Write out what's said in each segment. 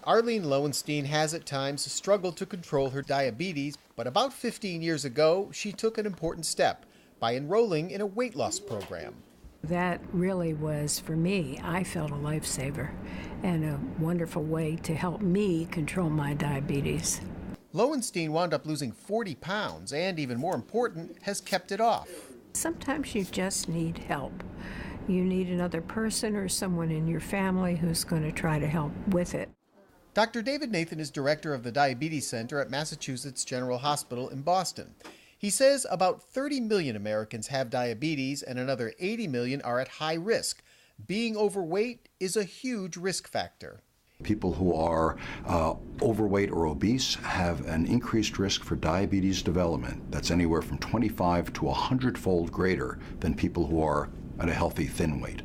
Arlene Lowenstein has at times struggled to control her diabetes, but about 15 years ago, she took an important step by enrolling in a weight loss program. That really was, for me, I felt a lifesaver and a wonderful way to help me control my diabetes. Lowenstein wound up losing 40 pounds and, even more important, has kept it off. Sometimes you just need help. You need another person or someone in your family who's going to try to help with it. Dr. David Nathan is director of the Diabetes Center at Massachusetts General Hospital in Boston. He says about 30 million Americans have diabetes and another 80 million are at high risk. Being overweight is a huge risk factor. People who are overweight or obese have an increased risk for diabetes development that's anywhere from 25 to 100-fold greater than people who are at a healthy thin weight.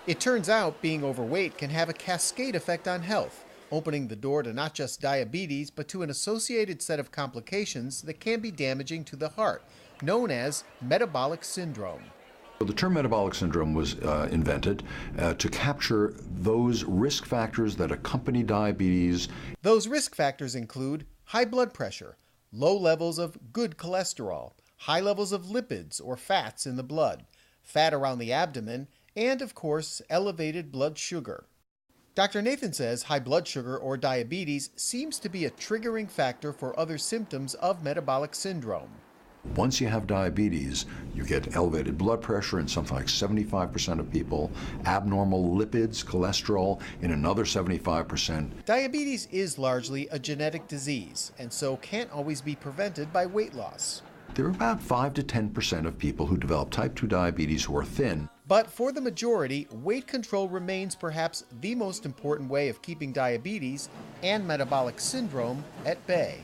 It turns out being overweight can have a cascade effect on health, opening the door to not just diabetes, but to an associated set of complications that can be damaging to the heart, known as metabolic syndrome. The term metabolic syndrome was invented to capture those risk factors that accompany diabetes. Those risk factors include high blood pressure, low levels of good cholesterol, high levels of lipids or fats in the blood, fat around the abdomen, and, of course, elevated blood sugar. Dr. Nathan says high blood sugar or diabetes seems to be a triggering factor for other symptoms of metabolic syndrome. Once you have diabetes, you get elevated blood pressure in something like 75% of people, abnormal lipids, cholesterol in another 75%. Diabetes is largely a genetic disease, and so can't always be prevented by weight loss. There are about 5 to 10% of people who develop type 2 diabetes who are thin. But for the majority, weight control remains perhaps the most important way of keeping diabetes and metabolic syndrome at bay.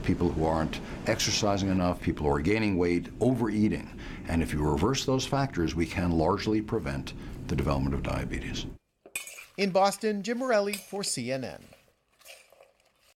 People who aren't exercising enough, people who are gaining weight, overeating. And if you reverse those factors, we can largely prevent the development of diabetes. In Boston, Jim Morelli for CNN.